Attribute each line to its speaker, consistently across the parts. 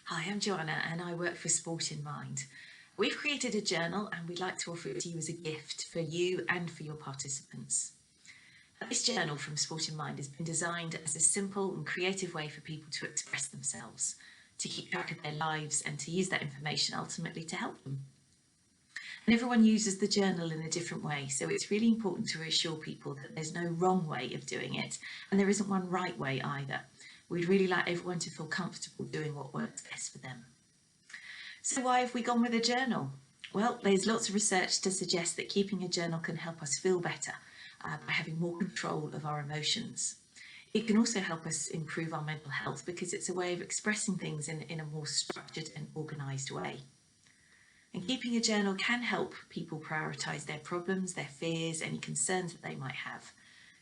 Speaker 1: Hi, I'm Joanna and I work for Sport in Mind. We've created a journal and we'd like to offer it to you as a gift for you and for your participants. This journal from Sport in Mind has been designed as a simple and creative way for people to express themselves, to keep track of their lives and to use that information ultimately to help them. And everyone uses the journal in a different way, so it's really important to reassure people that there's no wrong way of doing it and there isn't one right way either. We'd really like everyone to feel comfortable doing what works best for them. So why have we gone with a journal? Well, there's lots of research to suggest that keeping a journal can help us feel better by having more control of our emotions. It can also help us improve our mental health because it's a way of expressing things in a more structured and organised way. And keeping a journal can help people prioritise their problems, their fears, any concerns that they might have.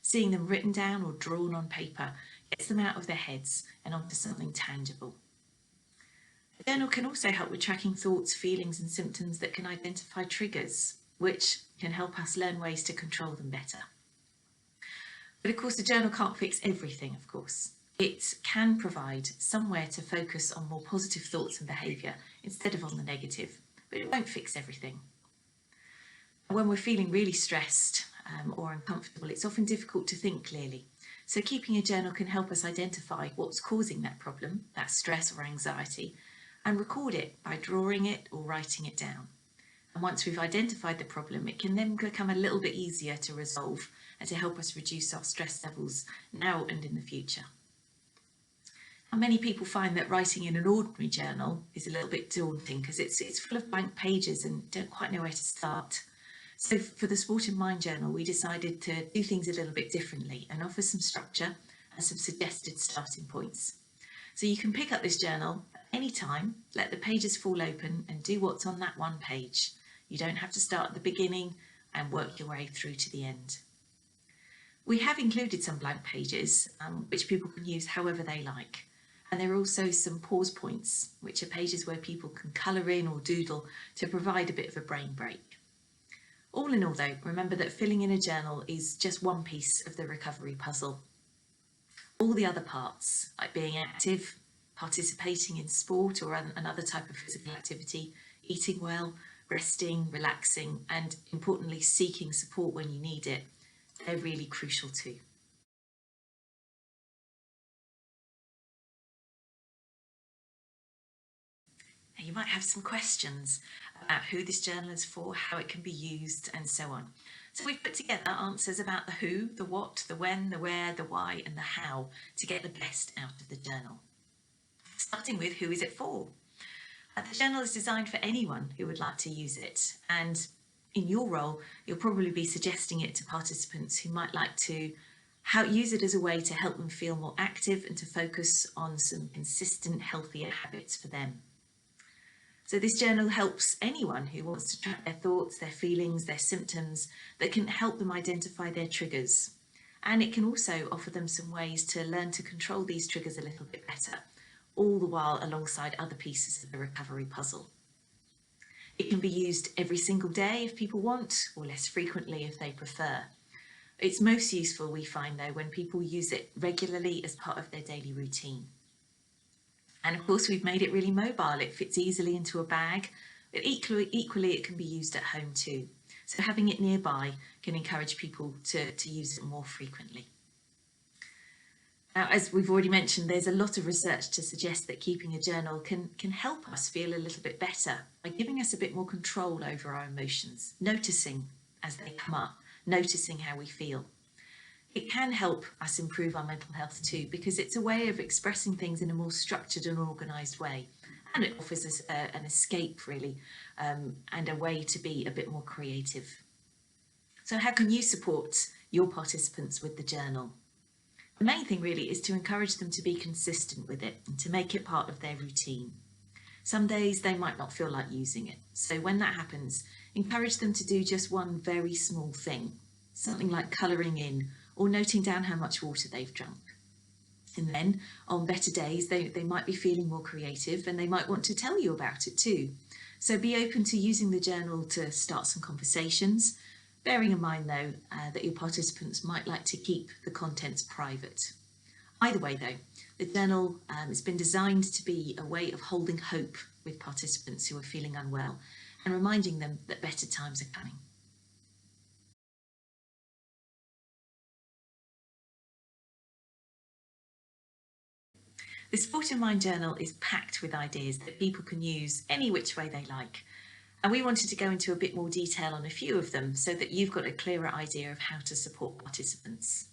Speaker 1: Seeing them written down or drawn on paper gets them out of their heads and onto something tangible. The journal can also help with tracking thoughts, feelings and symptoms that can identify triggers, which can help us learn ways to control them better. But of course, the journal can't fix everything, of course. It can provide somewhere to focus on more positive thoughts and behaviour instead of on the negative, but it won't fix everything. When we're feeling really stressed or uncomfortable, it's often difficult to think clearly. So keeping a journal can help us identify what's causing that problem, that stress or anxiety, and record it by drawing it or writing it down. And once we've identified the problem, it can then become a little bit easier to resolve and to help us reduce our stress levels now and in the future. And many people find that writing in an ordinary journal is a little bit daunting because it's full of blank pages and don't quite know where to start. So for the Sport in Mind journal, we decided to do things a little bit differently and offer some structure and some suggested starting points. So you can pick up this journal at any time, let the pages fall open and do what's on that one page. You don't have to start at the beginning and work your way through to the end. We have included some blank pages, which people can use however they like. And there are also some pause points, which are pages where people can colour in or doodle to provide a bit of a brain break. All in all though, remember that filling in a journal is just one piece of the recovery puzzle. All the other parts, like being active, participating in sport or another type of physical activity, eating well, resting, relaxing, and importantly, seeking support when you need it, they're really crucial too. Now, you might have some questions about who this journal is for, how it can be used, and so on. So we've put together answers about the who, the what, the when, the where, the why, and the how to get the best out of the journal. Starting with who is it for? The journal is designed for anyone who would like to use it, and in your role, you'll probably be suggesting it to participants who might like to use it as a way to help them feel more active and to focus on some consistent, healthier habits for them. So this journal helps anyone who wants to track their thoughts, their feelings, their symptoms, that can help them identify their triggers. And it can also offer them some ways to learn to control these triggers a little bit better, all the while alongside other pieces of the recovery puzzle. It can be used every single day if people want, or less frequently if they prefer. It's most useful, we find though, when people use it regularly as part of their daily routine. And of course, we've made it really mobile. It fits easily into a bag, but equally it can be used at home too. So having it nearby can encourage people to use it more frequently. Now, as we've already mentioned, there's a lot of research to suggest that keeping a journal can help us feel a little bit better by giving us a bit more control over our emotions, noticing as they come up, noticing how we feel. It can help us improve our mental health too, because it's a way of expressing things in a more structured and organised way. And it offers us an escape really, and a way to be a bit more creative. So how can you support your participants with the journal? The main thing really is to encourage them to be consistent with it and to make it part of their routine. Some days they might not feel like using it. So when that happens, encourage them to do just one very small thing, something like colouring in or noting down how much water they've drunk. And then on better days, they might be feeling more creative and they might want to tell you about it too. So be open to using the journal to start some conversations, bearing in mind though that your participants might like to keep the contents private. Either way though, the journal has been designed to be a way of holding hope with participants who are feeling unwell and reminding them that better times are coming. The Sport in Mind journal is packed with ideas that people can use any which way they like. And we wanted to go into a bit more detail on a few of them so that you've got a clearer idea of how to support participants.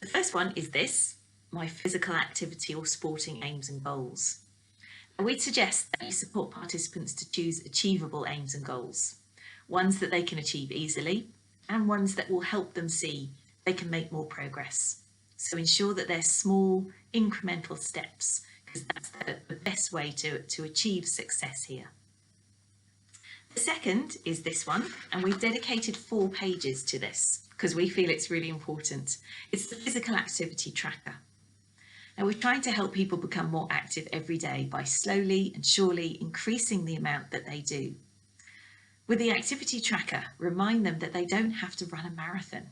Speaker 1: The first one is this, my physical activity or sporting aims and goals. And we'd suggest that you support participants to choose achievable aims and goals, ones that they can achieve easily and ones that will help them see they can make more progress. So ensure that they're small, incremental steps, because that's the best way to achieve success here. The second is this one, and we've dedicated 4 pages to this because we feel it's really important. It's the physical activity tracker. Now we're trying to help people become more active every day by slowly and surely increasing the amount that they do. With the activity tracker, remind them that they don't have to run a marathon.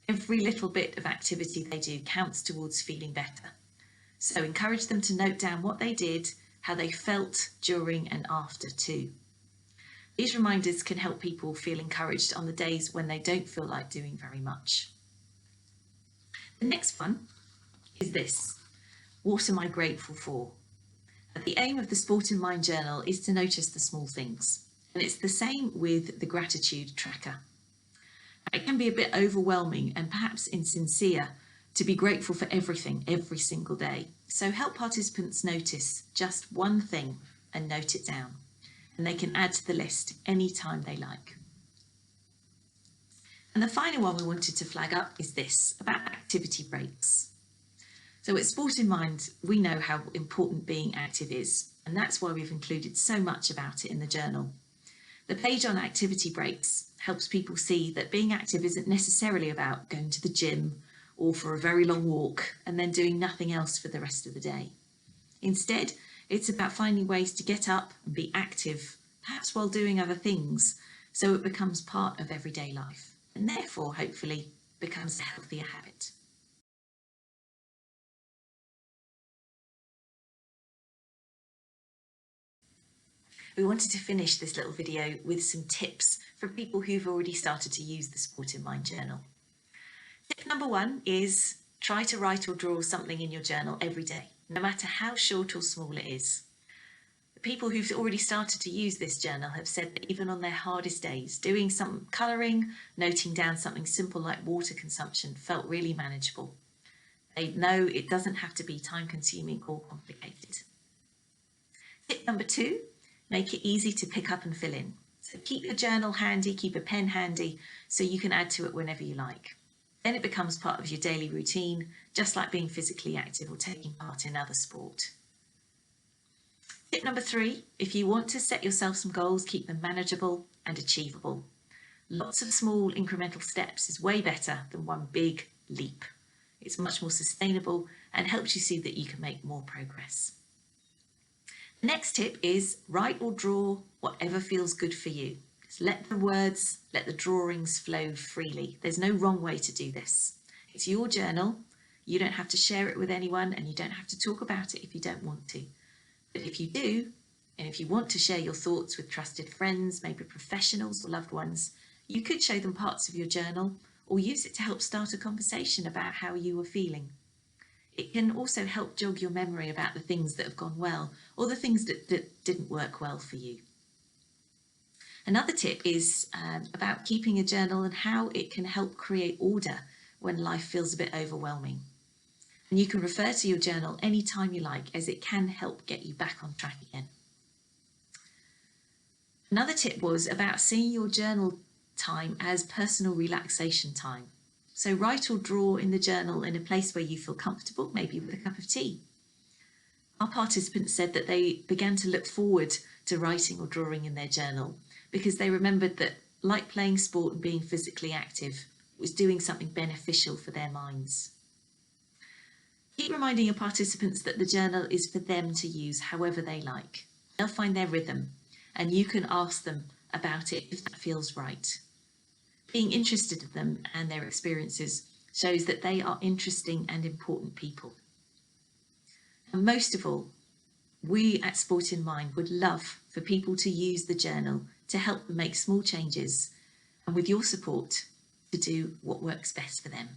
Speaker 1: Every little bit of activity they do counts towards feeling better. So encourage them to note down what they did, how they felt during and after too. These reminders can help people feel encouraged on the days when they don't feel like doing very much. The next one is this. What am I grateful for? The aim of the Sport in Mind journal is to notice the small things. And it's the same with the gratitude tracker. It can be a bit overwhelming and perhaps insincere to be grateful for everything every single day. So help participants notice just one thing and note it down. And they can add to the list anytime they like. And the final one we wanted to flag up is this, about activity breaks. So at Sport in Mind, we know how important being active is, and that's why we've included so much about it in the journal. The page on activity breaks helps people see that being active isn't necessarily about going to the gym or for a very long walk and then doing nothing else for the rest of the day. Instead, it's about finding ways to get up and be active, perhaps while doing other things, so it becomes part of everyday life and therefore, hopefully, becomes a healthier habit. We wanted to finish this little video with some tips for people who've already started to use the Sport in Mind journal. Tip number 1 is try to write or draw something in your journal every day, no matter how short or small it is. The people who've already started to use this journal have said that even on their hardest days, doing some colouring, noting down something simple like water consumption felt really manageable. They know it doesn't have to be time-consuming or complicated. Tip number 2, make it easy to pick up and fill in. So keep your journal handy, keep a pen handy, so you can add to it whenever you like. Then it becomes part of your daily routine, just like being physically active or taking part in other sport. Tip number 3, if you want to set yourself some goals, keep them manageable and achievable. Lots of small incremental steps is way better than one big leap. It's much more sustainable and helps you see that you can make more progress. The next tip is write or draw whatever feels good for you. Just let the words, let the drawings flow freely. There's no wrong way to do this. It's your journal. You don't have to share it with anyone and you don't have to talk about it if you don't want to. But if you do, and if you want to share your thoughts with trusted friends, maybe professionals or loved ones, you could show them parts of your journal or use it to help start a conversation about how you were feeling. It can also help jog your memory about the things that have gone well or the things that didn't work well for you. Another tip is about keeping a journal and how it can help create order when life feels a bit overwhelming. And you can refer to your journal anytime you like, as it can help get you back on track again. Another tip was about seeing your journal time as personal relaxation time. So write or draw in the journal in a place where you feel comfortable, maybe with a cup of tea. Our participants said that they began to look forward to writing or drawing in their journal because they remembered that, like playing sport and being physically active, was doing something beneficial for their minds. Keep reminding your participants that the journal is for them to use however they like. They'll find their rhythm, and you can ask them about it if that feels right. Being interested in them and their experiences shows that they are interesting and important people. And most of all, we at Sport in Mind would love for people to use the journal to help them make small changes, and with your support, to do what works best for them.